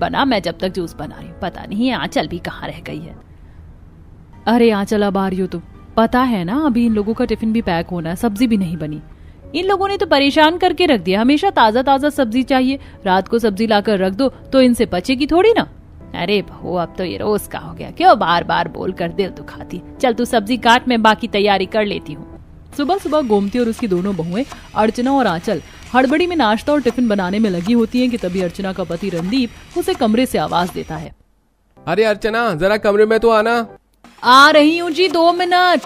बना, मैं जब तक जूस बना रही हूँ। पता नहीं आंचल भी कहाँ रह गई है। अरे आंचल, अब आ रही हो तुम? पता है ना अभी इन लोगों का टिफिन भी पैक होना है, सब्जी भी नहीं बनी। इन लोगों ने तो परेशान करके रख दिया, हमेशा ताजा ताजा सब्जी चाहिए। रात को सब्जी लाकर रख दो तो इनसे पचेगी थोड़ी ना। अरे बहू, अब तो ये रोज का हो गया, क्यों बार बार बोल कर दिल दुखाती। चल तू सब्जी काट, मैं बाकी तैयारी कर लेती हूँ। सुबह सुबह गोमती और उसकी दोनों बहुएं अर्चना और आंचल हड़बड़ी में नाश्ता और टिफिन बनाने में लगी होती हैं कि तभी अर्चना का पति रणदीप उसे कमरे से आवाज देता है। अरे अर्चना, जरा कमरे में तो आना। आ रही हूँ जी, 2 मिनट।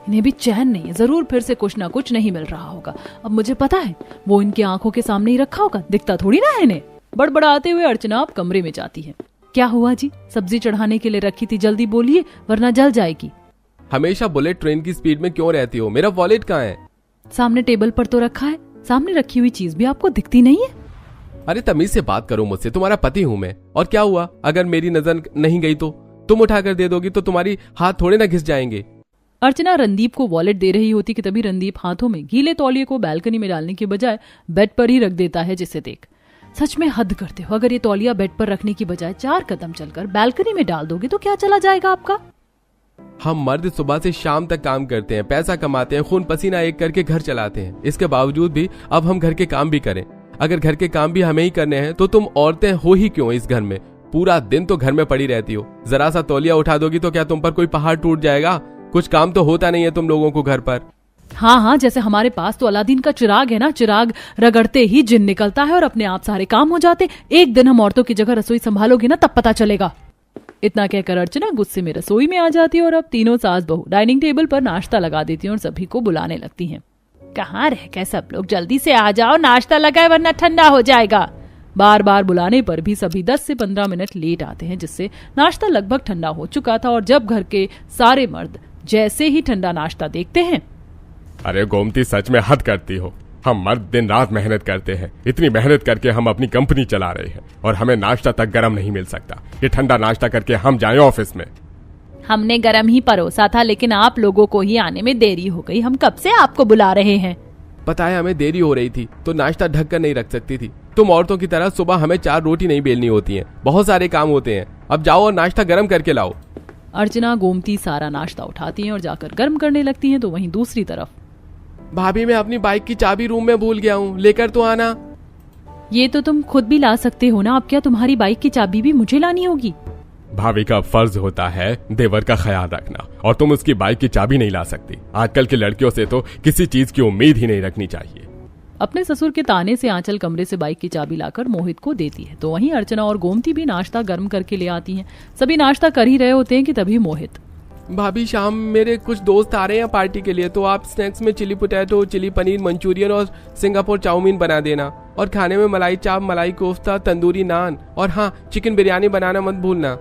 इन्हें भी चैन नहीं है, जरूर फिर से कुछ ना कुछ नहीं मिल रहा होगा। अब मुझे पता है वो इनकी आंखों के सामने ही रखा होगा, दिखता थोड़ी ना है इन्हें। बड़बड़ाते हुए अर्चना अब कमरे में जाती है। क्या हुआ जी? सब्जी चढ़ाने के लिए रखी थी, जल्दी बोलिए वरना जल जाएगी। हमेशा बुलेट ट्रेन की स्पीड में क्यों रहती हो? मेरा वॉलेट कहाँ है? सामने टेबल पर तो रखा है। सामने रखी हुई चीज भी आपको दिखती नहीं है? अरे तमीज से बात करो मुझसे, तुम्हारा पति हूँ मैं। और क्या हुआ, अगर मेरी नजर नहीं गई तो तुम उठाकर दे दोगी तो तुम्हारी हाथ थोड़े ना घिस जाएंगे। अर्चना रणदीप को वॉलेट दे रही होती कि तभी रणदीप हाथों में गीले तौलिए को बालकनी में डालने के बजाय बेड पर ही रख देता है, जिसे देख सच में हद करते हो। अगर ये तौलिया बेड पर रखने की बजाय 4 कदम चलकर बालकनी में डाल दोगे तो क्या चला जाएगा आपका? हम मर्द सुबह से शाम तक काम करते हैं, पैसा कमाते हैं, खून पसीना एक करके घर चलाते हैं। इसके बावजूद भी अब हम घर के काम भी करें। अगर घर के काम भी हमें ही करने हैं तो तुम औरतें हो ही क्यों इस घर में? पूरा दिन तो घर में पड़ी रहती हो, जरा सा तौलिया उठा दोगी तो क्या तुम पर कोई पहाड़ टूट जाएगा? कुछ काम तो होता नहीं है तुम लोगों को घर पर। हाँ, जैसे हमारे पास तो अलादीन का चिराग है ना, चिराग रगड़ते ही जिन निकलता है और अपने आप सारे काम हो जाते। एक दिन हम औरतों की जगह रसोई संभालोगे ना, तब पता चलेगा। इतना कहकर अर्चना गुस्से में रसोई में आ जाती है और अब तीनों सास बहू डाइनिंग टेबल पर नाश्ता लगा देती हैं और सभी को बुलाने लगती हैं। कहाँ रह गए सब लोग? जल्दी से आ जाओ, नाश्ता लगाए वरना ठंडा हो जाएगा। बार बार बुलाने पर भी सभी 10 से 15 मिनट लेट आते हैं, जिससे नाश्ता लगभग ठंडा हो चुका था। और जब घर के सारे मर्द जैसे ही ठंडा नाश्ता देखते हैं, अरे गोमती, सच में हद करती हो। हम मर्द दिन रात मेहनत करते हैं, इतनी मेहनत करके हम अपनी कंपनी चला रहे हैं और हमें नाश्ता तक गरम नहीं मिल सकता। ये ठंडा नाश्ता करके हम जाएं ऑफिस में। हमने गरम ही परोसा था, लेकिन आप लोगों को ही आने में देरी हो गई। हम कब से आपको बुला रहे हैं। पता है हमें देरी हो रही थी तो नाश्ता ढक कर नहीं रख सकती थी। तुम औरतों की तरह सुबह हमें 4 रोटी नहीं बेलनी होती है, बहुत सारे काम होते हैं। अब जाओ और नाश्ता गरम करके लाओ। अर्चना गोमती सारा नाश्ता उठाती हैं और जाकर गर्म करने लगती हैं। तो वहीं दूसरी तरफ, भाभी मैं अपनी बाइक की चाबी रूम में भूल गया हूँ, लेकर तो आना। ये तो तुम खुद भी ला सकते हो ना, अब क्या तुम्हारी बाइक की चाबी भी मुझे लानी होगी? भाभी का फर्ज होता है देवर का ख्याल रखना, और तुम उसकी बाइक की चाबी नहीं ला सकती। आजकल की लड़कियों से तो किसी चीज की उम्मीद ही नहीं रखनी चाहिए। अपने ससुर के ताने से आंचल कमरे से बाइक की चाबी लाकर मोहित को देती है। तो वहीं अर्चना और गोमती भी नाश्ता गर्म करके ले आती हैं। सभी नाश्ता कर ही रहे होते हैं कि तभी मोहित, भाभी शाम मेरे कुछ दोस्त आ रहे हैं पार्टी के लिए, तो आप स्नैक्स में chili potato, chili paneer, Manchurian और सिंगापुर चाउमीन बना देना। और खाने में मलाई चाप, मलाई कोफ्ता, तंदूरी नान और हाँ, चिकन बिरयानी बनाना मत भूलना।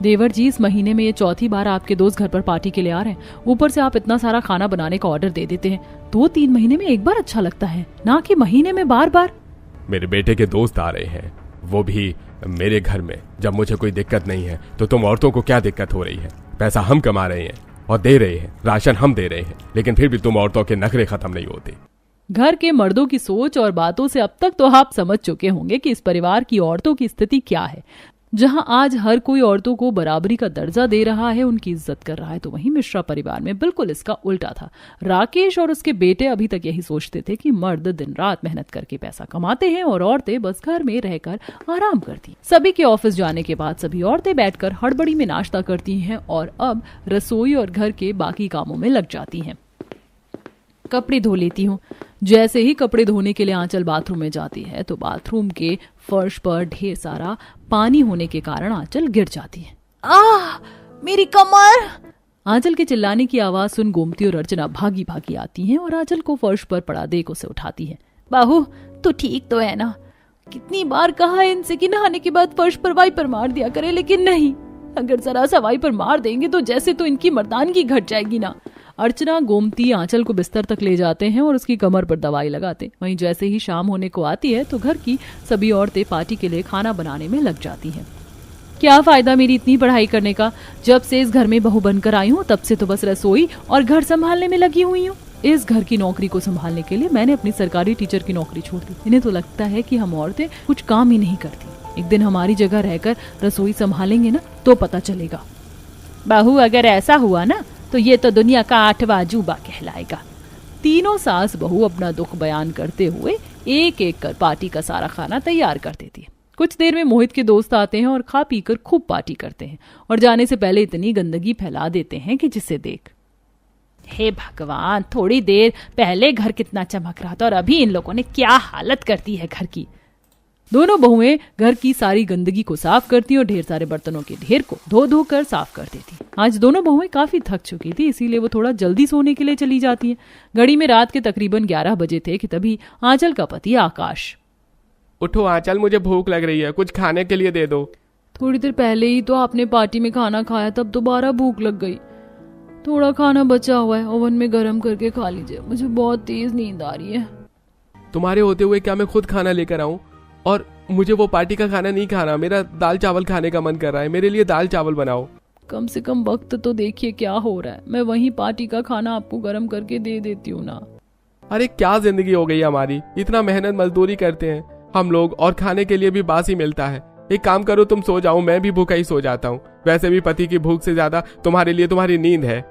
देवर जी, इस महीने में ये चौथी बार आपके दोस्त घर पर पार्टी के लिए आ रहे हैं। ऊपर से आप इतना सारा खाना बनाने का ऑर्डर दे देते हैं। 2-3 महीने में एक बार अच्छा लगता है, ना कि महीने में बार बार। मेरे बेटे के दोस्त आ रहे हैं, वो भी मेरे घर में। जब मुझे कोई दिक्कत नहीं है तो तुम औरतों को क्या दिक्कत हो रही है? पैसा हम कमा रहे हैं और दे रहे हैं, राशन हम दे रहे हैं, लेकिन फिर भी तुम औरतों के नखरे खत्म नहीं होते। घर के मर्दों की सोच और बातों से अब तक तो आप समझ चुके होंगे कि इस परिवार की औरतों की स्थिति क्या है। जहां आज हर कोई औरतों को बराबरी का दर्जा दे रहा है, उनकी इज्जत कर रहा है, तो वहीं मिश्रा परिवार में बिल्कुल इसका उल्टा था। राकेश और उसके बेटे अभी तक यही सोचते थे कि मर्द दिन रात मेहनत करके पैसा कमाते हैं और औरतें बस घर में रहकर आराम करती। सभी के ऑफिस जाने के बाद सभी औरतें बैठकर हड़बड़ी में नाश्ता करती हैं और अब रसोई और घर के बाकी कामों में लग जाती हैं। कपड़े धो लेती हूँ। जैसे ही कपड़े धोने के लिए आंचल बाथरूम में जाती है तो बाथरूम के फर्श पर ढेर सारा पानी होने के कारण आंचल गिर जाती है। मेरी कमर! आंचल के चिल्लाने की आवाज सुन गोमती और अर्चना भागी भागी आती हैं और आंचल को फर्श पर पड़ा देख उसे उठाती है। बाहू, तू ठीक तो है ना? कितनी बार कहा है इनसे कि नहाने के बाद फर्श पर वाइपर मार दिया करे, लेकिन नहीं। अगर जरा सा वाइपर मार देंगे तो जैसे तो इनकी मर्दानगी घट जाएगी ना। अर्चना गोमती आंचल को बिस्तर तक ले जाते हैं और उसकी कमर पर दवाई लगाते। वहीं जैसे ही शाम होने को आती है तो घर की सभी औरतें पार्टी के लिए खाना बनाने में लग जाती हैं। क्या फायदा मेरी इतनी पढ़ाई करने का? जब से इस घर में बहू बनकर आई हूँ तब से तो बस रसोई और घर संभालने में लगी हुई हूँ। इस घर की नौकरी को संभालने के लिए मैंने अपनी सरकारी टीचर की नौकरी छोड़ दी। इन्हें तो लगता है कि हम औरतें कुछ काम ही नहीं करती। एक दिन हमारी जगह रहकर रसोई संभालेंगे ना तो पता चलेगा। बहू अगर ऐसा हुआ ना तो ये तो दुनिया का 8वां अजूबा कहलाएगा। तीनों सास बहू अपना दुख बयान करते हुए एक एक कर पार्टी का सारा खाना तैयार कर देती है। कुछ देर में मोहित के दोस्त आते हैं और खा पीकर खूब पार्टी करते हैं और जाने से पहले इतनी गंदगी फैला देते हैं कि जिसे देख, हे भगवान, थोड़ी देर पहले घर कितना चमक रहा था और अभी इन लोगों ने क्या हालत कर दी है घर की। दोनों बहुएं घर की सारी गंदगी को साफ करती और ढेर सारे बर्तनों के ढेर को धो धो कर साफ कर देती। आज दोनों बहुएं काफी थक चुकी थी, इसीलिए वो थोड़ा जल्दी सोने के लिए चली जाती हैं। घड़ी में रात के तकरीबन 11 बजे थे कि तभी आंचल का पति आकाश, उठो आंचल, मुझे भूख लग रही है, कुछ खाने के लिए दे दो। थोड़ी देर पहले ही तो आपने पार्टी में खाना खाया, तब दोबारा भूख लग गई। थोड़ा खाना बचा हुआ है, ओवन में गर्म करके खा लीजिए, मुझे बहुत तेज नींद आ रही है। तुम्हारे होते हुए क्या मैं खुद खाना लेकर आऊं? और मुझे वो पार्टी का खाना नहीं खाना, मेरा दाल चावल खाने का मन कर रहा है, मेरे लिए दाल चावल बनाओ। कम से कम वक्त तो देखिए क्या हो रहा है, मैं वहीं पार्टी का खाना आपको गर्म करके दे देती हूँ ना। अरे क्या जिंदगी हो गई हमारी, इतना मेहनत मजदूरी करते हैं हम लोग और खाने के लिए भी बासी मिलता है। एक काम करो, तुम सो जाओ, मैं भी भूखा ही सो जाता हूँ। वैसे भी पति की भूख से ज्यादा तुम्हारे लिए तुम्हारी नींद है।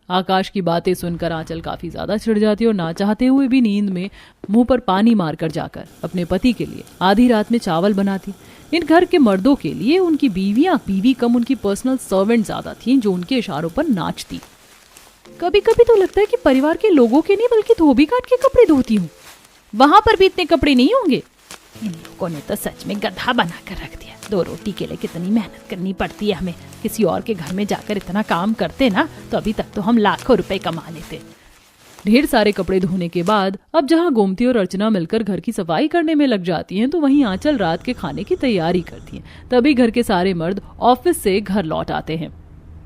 आकाश की बातें सुनकर आंचल काफी ज्यादा चिढ़ जाती और ना चाहते हुए भी नींद में मुंह पर पानी मारकर जाकर अपने पति के लिए आधी रात में चावल बनाती। इन घर के मर्दों के लिए उनकी बीवी कम उनकी पर्सनल सर्वेंट ज्यादा थी, जो उनके इशारों पर नाचती। कभी कभी तो लगता है कि परिवार के लोगों के नहीं बल्कि धोबी काट के कपड़े धोती हूँ। वहां पर भी इतने कपड़े नहीं होंगे। इन लोगों ने तो सच में गधा बना कर रख दिया। 2 रोटी के लिए कितनी मेहनत करनी पड़ती है हमें। किसी और के घर में जाकर इतना काम करते ना तो अभी तक तो हम लाखों रुपए कमा लेते। ढेर सारे कपड़े धोने के बाद अब जहाँ गोमती और अर्चना मिलकर घर की सफाई करने में लग जाती हैं, तो वहीं आंचल रात के खाने की तैयारी करती है। तभी घर के सारे मर्द ऑफिस से घर लौट आते हैं।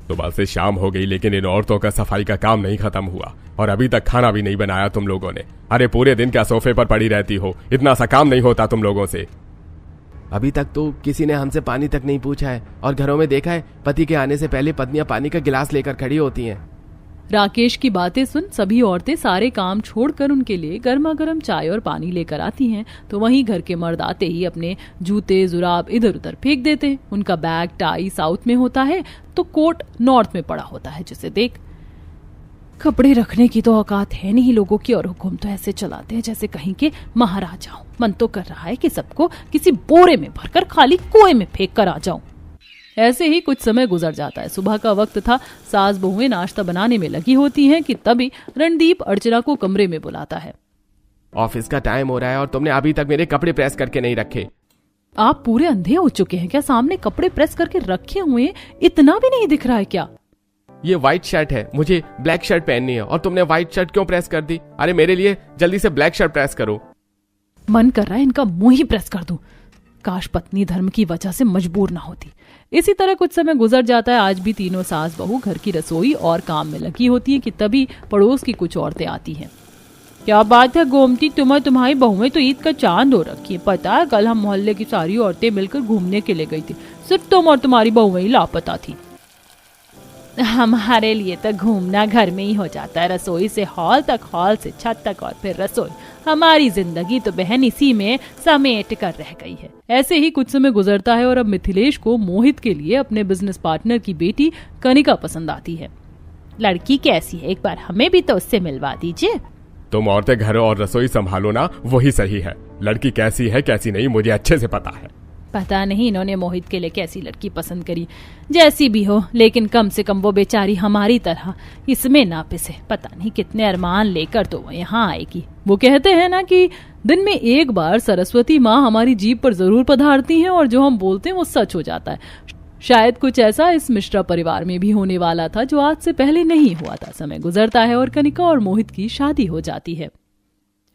सुबह से शाम हो गई लेकिन इन औरतों का सफाई का काम नहीं खत्म हुआ और अभी तक खाना भी नहीं बनाया तुम लोगों ने। अरे पूरे दिन क्या सोफे पर पड़ी रहती हो, इतना सा काम नहीं होता तुम लोगों से। अभी तक तो किसी ने हमसे पानी तक नहीं पूछा है और घरों में देखा है पति के आने से पहले पत्नियां पानी का गिलास लेकर खड़ी होती हैं। राकेश की बातें सुन सभी औरतें सारे काम छोड़कर उनके लिए गर्मा गर्म चाय और पानी लेकर आती हैं। तो वहीं घर के मर्द आते ही अपने जूते जुराब इधर उधर फेंक देते हैं। उनका बैग टाई साउथ में होता है तो कोट नॉर्थ में पड़ा होता है, जिसे देख कपड़े रखने की तो औकात है नहीं लोगों की और हुक्म तो ऐसे चलाते हैं जैसे कहीं के महाराजा हो। मन तो कर रहा है कि सबको किसी बोरे में भरकर खाली कुएं में फेंक कर आ जाऊं। ऐसे ही कुछ समय गुजर जाता है। सुबह का वक्त था, सास बहुएं नाश्ता बनाने में लगी होती हैं कि तभी रणदीप अर्चना को कमरे में बुलाता है। ऑफिस का टाइम हो रहा है और तुमने अभी तक मेरे कपड़े प्रेस करके नहीं रखे। आप पूरे अंधे हो चुके हैं क्या? सामने कपड़े प्रेस करके रखे हुए इतना भी नहीं दिख रहा है क्या? ये व्हाइट शर्ट है, मुझे ब्लैक शर्ट पहननी है और तुमने व्हाइट शर्ट क्यों प्रेस कर दी? अरे मेरे लिए जल्दी से ब्लैक शर्ट प्रेस करो। मन कर रहा है इनका मुंह ही प्रेस कर दूं। काश पत्नी धर्म की वजह से मजबूर ना होती। इसी तरह कुछ समय गुजर जाता है। आज भी तीनों सास बहू घर की रसोई और काम में लगी होती हैं कि तभी पड़ोस की कुछ औरतें आती हैं। क्या बात है गोमती, तुम्हारी बहुएं तो ईद का चांद हो रखी है। पता है कल हम मोहल्ले की सारी औरतें मिलकर घूमने के लिए गई थी, सिर्फ तुम और तुम्हारी बहुएं ही लापता थी। हमारे लिए तो घूमना घर में ही हो जाता है, रसोई से हॉल तक, हॉल से छत तक और फिर रसोई। हमारी जिंदगी तो बहन इसी में समेट कर रह गई है। ऐसे ही कुछ समय गुजरता है और अब मिथिलेश को मोहित के लिए अपने बिजनेस पार्टनर की बेटी कनिका पसंद आती है। लड़की कैसी है, एक बार हमें भी तो उससे मिलवा दीजिए। तुम औरतें घर और रसोई संभालो ना, वही सही है। लड़की कैसी है कैसी नहीं मुझे अच्छे से पता है। पता नहीं इन्होंने मोहित के लिए कैसी लड़की पसंद करी। जैसी भी हो लेकिन कम से कम वो बेचारी हमारी तरह इसमें ना पिसे। पता नहीं कितने अरमान लेकर तो वो यहाँ आएगी। वो कहते हैं ना कि दिन में एक बार सरस्वती माँ हमारी जीभ पर जरूर पधारती हैं और जो हम बोलते हैं वो सच हो जाता है। शायद कुछ ऐसा इस मिश्रा परिवार में भी होने वाला था जो आज से पहले नहीं हुआ था। समय गुजरता है और कनिका और मोहित की शादी हो जाती है।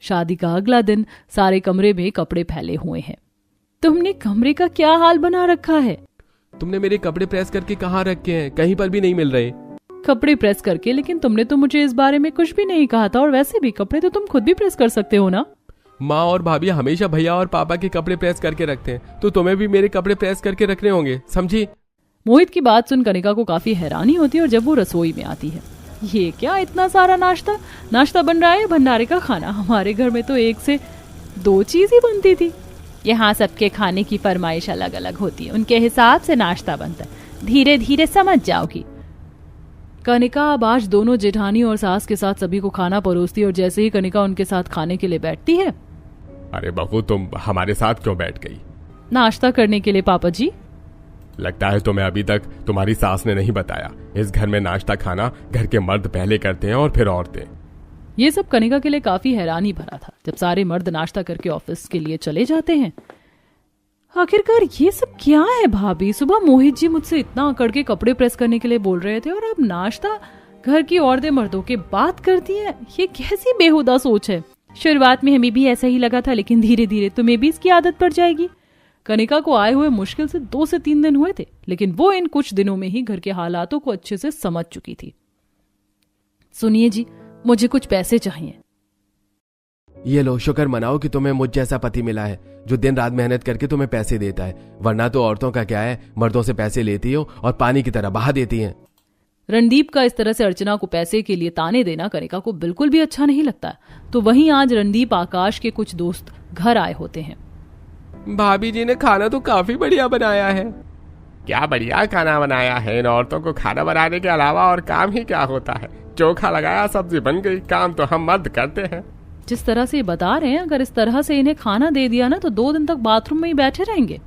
शादी का अगला दिन सारे कमरे में कपड़े फैले हुए हैं। तुमने कमरे का क्या हाल बना रखा है? तुमने मेरे कपड़े प्रेस करके कहाँ रखे हैं? कहीं पर भी नहीं मिल रहे। कपड़े प्रेस करके? लेकिन तुमने तो मुझे इस बारे में कुछ भी नहीं कहा था। और वैसे भी कपड़े तो तुम खुद भी प्रेस कर सकते हो ना। माँ और भाभी हमेशा भैया और पापा के कपड़े प्रेस करके रखते हैं, तो तुम्हें भी मेरे कपड़े प्रेस करके रखने होंगे, समझी? मोहित की बात सुन कनिका को काफी हैरानी होती है और जब वो रसोई में आती है, ये क्या इतना सारा नाश्ता बन रहा है? भंडारे का खाना? हमारे घर में तो 1 से 2 चीज ही बनती थी। यहाँ सबके खाने की फरमाइश अलग अलग होती है, उनके हिसाब से नाश्ता बनता है, धीरे धीरे समझ जाओगी। कनिका अब आज दोनों जेठानी और सास के साथ सभी को खाना परोसती है और जैसे ही कनिका उनके साथ खाने के लिए बैठती है, अरे बहू तुम हमारे साथ क्यों बैठ गई? नाश्ता करने के लिए पापा जी। लगता है तुम्हें अभी तक तुम्हारी सास ने नहीं बताया, इस घर में नाश्ता खाना घर के मर्द पहले करते हैं और फिर औरतें। ये सब कनिका के लिए काफी हैरानी भरा था। जब सारे मर्द नाश्ता करके ऑफिस के लिए चले जाते हैं, आखिरकार ये सब क्या है भाभी? सुबह मोहित जी मुझसे इतना अकड़ के कपड़े प्रेस करने के लिए बोल रहे थे और अब नाश्ता घर की औरतें मर्दों के बात करती हैं। ये कैसी बेहुदा सोच है? शुरुआत में हमें भी ऐसा ही लगा था, लेकिन धीरे धीरे तुम्हें भी इसकी आदत पड़ जाएगी। कनिका को आए हुए मुश्किल से 2 से 3 दिन हुए थे, लेकिन वो इन कुछ दिनों में ही घर के हालातों को अच्छे से समझ चुकी थी। सुनिए जी, मुझे कुछ पैसे चाहिए। ये लो, शुक्र मनाओ कि तुम्हें मुझ जैसा पति मिला है जो दिन रात मेहनत करके तुम्हें पैसे देता है, वरना तो औरतों का क्या है, मर्दों से पैसे लेती हो और पानी की तरह बहा देती हैं। रणदीप का इस तरह से अर्चना को पैसे के लिए ताने देना कनिका को बिल्कुल भी अच्छा नहीं लगता। तो वहीं आज रणदीप आकाश के कुछ दोस्त घर आए होते हैं। भाभी जी ने खाना तो काफी बढ़िया बनाया है। क्या बढ़िया खाना बनाया है, इन औरतों को खाना बनाने के अलावा और काम ही क्या होता है? चोखा लगाया, सब्जी बन गई, काम तो हम मर्द करते हैं। जिस तरह से ये बता रहे हैं, अगर इस तरह से इन्हें खाना दे दिया ना तो 2 दिन तक बाथरूम में ही बैठे रहेंगे।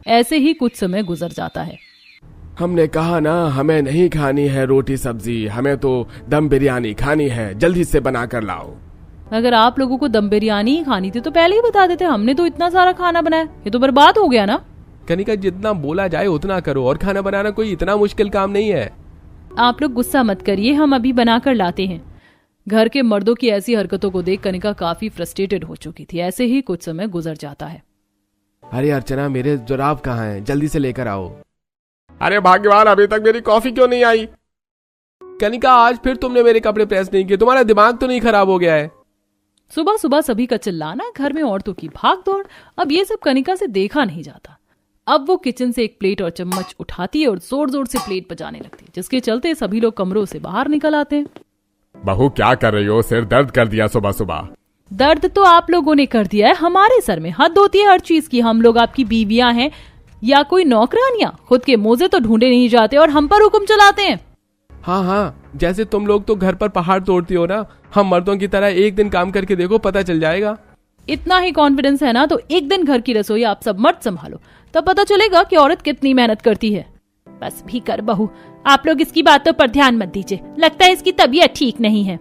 ऐसे ही कुछ समय गुजर जाता है। हमने कहा ना, हमें नहीं खानी है रोटी सब्जी, हमें तो दम बिरयानी खानी है, जल्दी से बना कर लाओ। अगर आप लोगों को दम बिरयानी ही खानी थी तो पहले ही बता देते, हमने तो इतना सारा खाना बनाया, ये तो बर्बाद हो गया ना। कनिका, जितना बोला जाए उतना करो, और खाना बनाना कोई इतना मुश्किल काम नहीं है। आप लोग गुस्सा मत करिए, हम अभी बनाकर लाते हैं। घर के मर्दों की ऐसी हरकतों को देख कनिका काफी फ्रस्ट्रेटेड हो चुकी थी। ऐसे ही कुछ समय गुजर जाता है। अरे अर्चना, मेरे जुराब कहाँ हैं? जल्दी से लेकर आओ। अरे भाग्यवान, अभी तक मेरी कॉफी क्यों नहीं आई? कनिका, आज फिर तुमने मेरे कपड़े प्रेस नहीं किए, तुम्हारा दिमाग तो नहीं खराब हो गया है? सुबह सुबह सभी का चिल्लाना, घर में औरतों की भाग दौड़, अब ये सब कनिका से देखा नहीं जाता। अब वो किचन से एक प्लेट और चम्मच उठाती है और जोर जोर से प्लेट बजाने लगती है, जिसके चलते सभी लोग कमरों से बाहर निकल आते हैं। बहू क्या कर रही हो? सिर दर्द कर दिया सुबह सुबह। दर्द तो आप लोगों ने कर दिया है, हमारे सर में हद होती है हर चीज की। हम लोग आपकी बीवियां हैं या कोई नौकरानियां? खुद के मोजे तो ढूंढे नहीं जाते और हम पर हुक्म चलाते हैं। हाँ हाँ, जैसे तुम लोग तो घर पर पहाड़ तोड़ती हो ना, हम मर्दों की तरह एक दिन काम करके देखो, पता चल जाएगा। इतना ही कॉन्फिडेंस है ना तो एक दिन घर की रसोई आप सब मर्द संभालो, तब पता चलेगा कि औरत कितनी मेहनत करती है। बस भी कर बहू, आप लोग इसकी बातों पर ध्यान मत दीजिए, लगता है इसकी तबीयत ठीक नहीं है।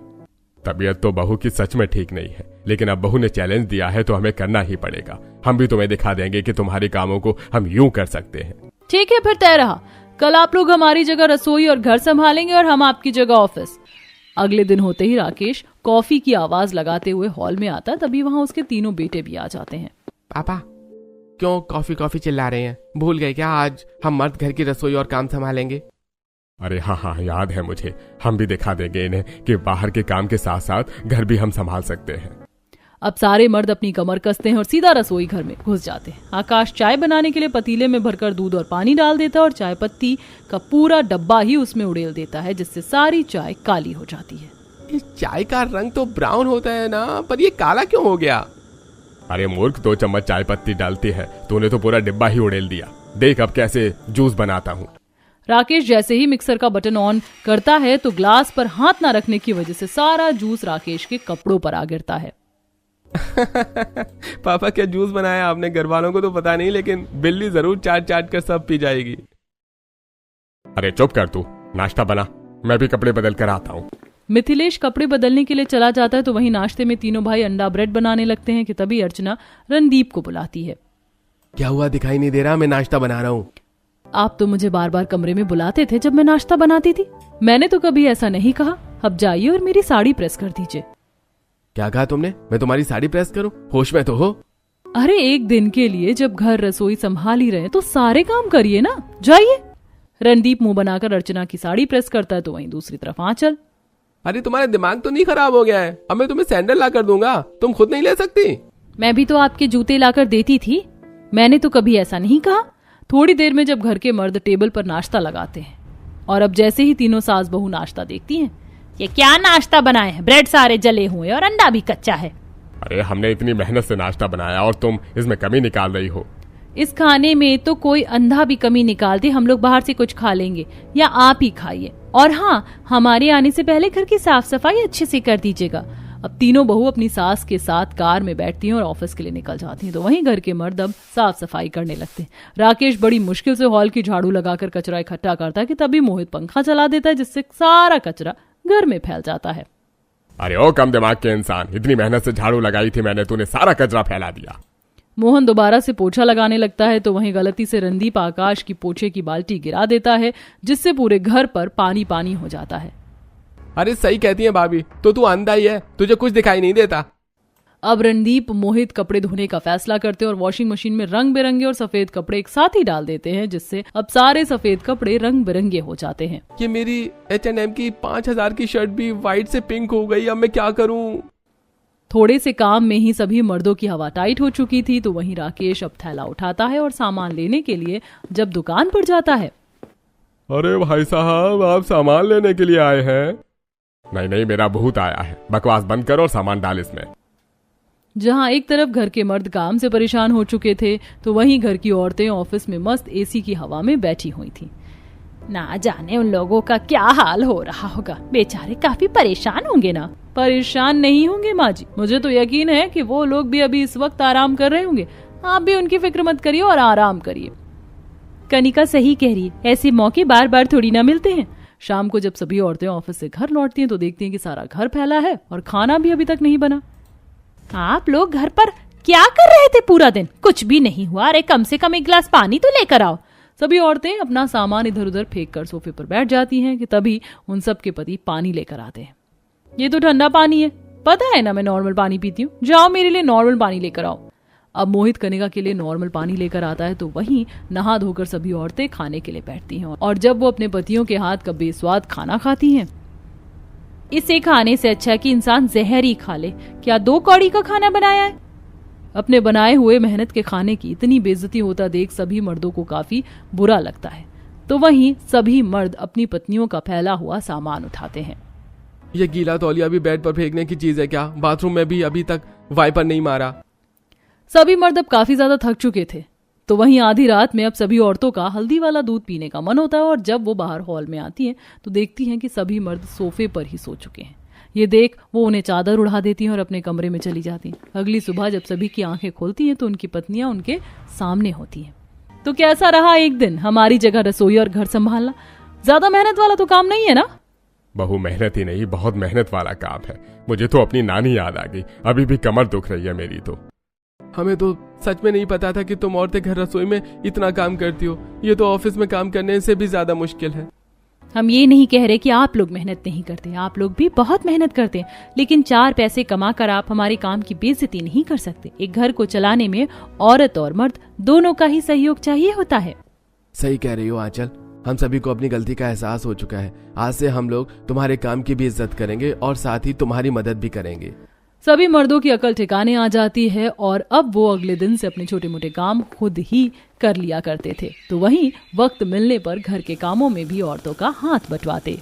तबीयत तो बहू की सच में ठीक नहीं है, लेकिन अब बहू ने चैलेंज दिया है तो हमें करना ही पड़ेगा। हम भी तुम्हें दिखा देंगे कि तुम्हारे कामों को हम यूं कर सकते हैं। ठीक है, फिर तय रहा। कल आप लोग हमारी जगह रसोई और घर संभालेंगे और हम आपकी जगह ऑफिस। अगले दिन होते ही राकेश कॉफी की आवाज लगाते हुए हॉल में आता, तभी वहाँ उसके तीनों बेटे भी आ जाते हैं। पापा, क्यों कॉफी कॉफी चिल्ला रहे हैं? भूल गए क्या आज हम मर्द घर की रसोई और काम संभालेंगे? अरे हाँ हाँ, याद है मुझे। हम भी दिखा देंगे इन्हें कि बाहर के काम के साथ साथ घर भी हम संभाल सकते हैं। अब सारे मर्द अपनी कमर कसते हैं और सीधा रसोई घर में घुस जाते हैं। आकाश चाय बनाने के लिए पतीले में भरकर दूध और पानी डाल देता है और चाय पत्ती का पूरा डब्बा ही उसमें उड़ेल देता है, जिससे सारी चाय काली हो जाती है। इस चाय का रंग तो ब्राउन होता है ना, पर ये काला क्यों हो गया? अरे मूर्ख, 2 चम्मच चाय पत्ती डालती है, तूने तो पूरा डिब्बा ही उड़ेल दिया। देख अब कैसे जूस बनाता हूँ। राकेश जैसे ही मिक्सर का बटन ऑन करता है तो ग्लास पर हाथ न रखने की वजह से सारा जूस राकेश के कपड़ों पर आ गिरता है। पापा, क्या जूस बनाया आपने? घर वालों को तो पता नहीं, लेकिन बिल्ली जरूर चाट चाट कर सब पी जाएगी। अरे चुप कर तू, नाश्ता बना, मैं भी कपड़े बदल कर आता हूँ। मिथिलेश कपड़े बदलने के लिए चला जाता है तो वहीं नाश्ते में तीनों भाई अंडा ब्रेड बनाने लगते हैं कि तभी अर्चना रणदीप को बुलाती है। क्या हुआ, दिखाई नहीं दे रहा? मैं नाश्ता बना रहा हूँ। आप तो मुझे बार बार कमरे में बुलाते थे जब मैं नाश्ता बनाती थी। मैंने तो कभी ऐसा नहीं कहा। अब जाइए और मेरी साड़ी प्रेस कर दीजिए। क्या कहा तुमने? मैं तुम्हारी साड़ी प्रेस करूं? होश में तो हो? अरे एक दिन के लिए जब घर रसोई संभाल ही रहे तो सारे काम करिए ना, जाइए। रणदीप मुंह बनाकर अर्चना की साड़ी प्रेस करता है तो वहीं दूसरी तरफ आंचल। अरे तुम्हारा दिमाग तो नहीं खराब हो गया है? अब मैं तुम्हें सैंडल ला कर दूंगा, तुम खुद नहीं ले सकती? मैं भी तो आपके जूते लाकर देती थी, मैंने तो कभी ऐसा नहीं कहा। थोड़ी देर में जब घर के मर्द टेबल पर नाश्ता लगाते हैं और अब जैसे ही तीनों सास बहू नाश्ता देखती हैं, ये क्या नाश्ता बनाए हैं? ब्रेड सारे जले हुए और अंडा भी कच्चा है। अरे हमने इतनी मेहनत से नाश्ता बनाया और तुम इसमें कमी निकाल रही हो। इस खाने में तो कोई अंधा भी कमी निकाल दे, हम लोग बाहर से कुछ खा लेंगे या आप ही खाइए। और हाँ, हमारे आने से पहले घर की साफ सफाई अच्छे से कर दीजिएगा। अब तीनों बहू अपनी सास के साथ कार में बैठती हैं और ऑफिस के लिए निकल जाती हैं। तो वहीं घर के मर्द अब साफ सफाई करने लगते हैं। राकेश बड़ी मुश्किल से हॉल की झाड़ू लगाकर कचरा इकट्ठा करता है कि तभी मोहित पंखा चला देता है, जिससे सारा कचरा घर में फैल जाता है। अरे ओ कम दिमाग के इंसान, इतनी मेहनत से झाड़ू लगाई थी मैंने, तूने सारा कचरा फैला दिया। मोहन दोबारा से पोछा लगाने लगता है तो वहीं गलती से रणदीप आकाश की पोछे की बाल्टी गिरा देता है, जिससे पूरे घर पर पानी पानी हो जाता है। अरे सही कहती है भाभी, तो तू अंधा ही है, तुझे कुछ दिखाई नहीं देता। अब रणदीप मोहित कपड़े धोने का फैसला करते हैं और वॉशिंग मशीन में रंग बिरंगे और सफेद कपड़े एक साथ ही डाल देते हैं, जिससे अब सारे सफेद कपड़े रंग बिरंगे हो जाते हैं। ये मेरी H&M की 5000 की शर्ट भी व्हाइट से पिंक हो गई, अब मैं क्या करूं? थोड़े से काम में ही सभी मर्दों की हवा टाइट हो चुकी थी। तो वहीं राकेश अब थैला उठाता है और सामान लेने के लिए जब दुकान पर जाता है। अरे भाई साहब, आप सामान लेने के लिए आए हैं? नहीं, मेरा भूत आया है। बकवास बंद करो और सामान डाल इसमें। जहां एक तरफ घर के मर्द काम से परेशान हो चुके थे तो वहीं घर की औरतें ऑफिस में मस्त एसी की हवा में बैठी हुई थी। ना जाने उन लोगों का क्या हाल हो रहा होगा, बेचारे काफी परेशान होंगे ना। परेशान नहीं होंगे माँ जी, मुझे तो यकीन है कि वो लोग भी अभी इस वक्त आराम कर रहे होंगे। आप भी उनकी फिक्र मत करिए और आराम करिए। कनिका सही कह रही है, ऐसे मौके बार बार थोड़ी ना मिलते हैं। शाम को जब सभी औरतें ऑफिस से घर लौटती हैं तो देखती हैं कि सारा घर फैला है और खाना भी अभी तक नहीं बना। आप लोग घर पर क्या कर रहे थे पूरा दिन? कुछ भी नहीं हुआ। अरे कम से कम एक गिलास पानी तो लेकर आओ। सभी औरतें अपना सामान इधर उधर फेंक कर सोफे पर बैठ जाती हैं कि तभी उन सब के पति पानी लेकर आते हैं। ये तो ठंडा पानी है, पता है ना मैं नॉर्मल पानी पीती हूँ, जाओ मेरे लिए नॉर्मल पानी लेकर आओ। अब मोहित कनिका के लिए नॉर्मल पानी लेकर आता है तो वहीं नहा धोकर सभी औरतें खाने के लिए बैठती हैं। और जब वो अपने पतियों के हाथ का बेस्वाद खाना खाती हैं, इसे खाने से अच्छा कि इंसान जहर ही खा ले। क्या 2 कौड़ी का खाना बनाया है? अपने बनाए हुए मेहनत के खाने की इतनी बेइज्जती होता देख सभी मर्दों को काफी बुरा लगता है। तो वहीं सभी मर्द अपनी पत्नियों का फैला हुआ सामान उठाते हैं। ये गीला तौलिया भी बेड पर फेंकने की चीज है क्या? बाथरूम में भी अभी तक वाइपर नहीं मारा। सभी मर्द अब काफी ज्यादा थक चुके थे। तो वहीं आधी रात में अब सभी औरतों का हल्दी वाला दूध पीने का मन होता है और जब वो बाहर हॉल में आती हैं तो देखती हैं कि सभी मर्द सोफे पर ही सो चुके हैं। ये देख वो उन्हें चादर उड़ा देती हैं और अपने कमरे में चली जाती हैं। अगली सुबह जब सभी की आंखें खोलती हैं तो उनकी पत्नियां उनके सामने होती हैं। तो कैसा रहा एक दिन हमारी जगह रसोई और घर संभालना? ज्यादा मेहनत वाला तो काम नहीं है ना? बहु मेहनत ही नहीं, बहुत मेहनत वाला काम है। मुझे तो अपनी नानी याद आ गई, अभी भी कमर दुख रही है मेरी तो। हमें तो सच में नहीं पता था कि तुम औरतें घर रसोई में इतना काम करती हो। ये तो ऑफिस में काम करने से भी ज्यादा मुश्किल है। हम ये नहीं कह रहे कि आप लोग मेहनत नहीं करते, आप लोग भी बहुत मेहनत करते हैं, लेकिन 4 पैसे कमाकर आप हमारे काम की बेइज्जती नहीं कर सकते। एक घर को चलाने में औरत और मर्द दोनों का ही सहयोग चाहिए होता है। सही कह रही हो आंचल, हम सभी को अपनी गलती का एहसास हो चुका है। आज से हम लोग तुम्हारे काम की भी इज्जत करेंगे और साथ ही तुम्हारी मदद भी करेंगे। सभी मर्दों की अकल ठिकाने आ जाती है और अब वो अगले दिन से अपने छोटे मोटे काम खुद ही कर लिया करते थे। तो वहीं वक्त मिलने पर घर के कामों में भी औरतों का हाथ बंटवाते।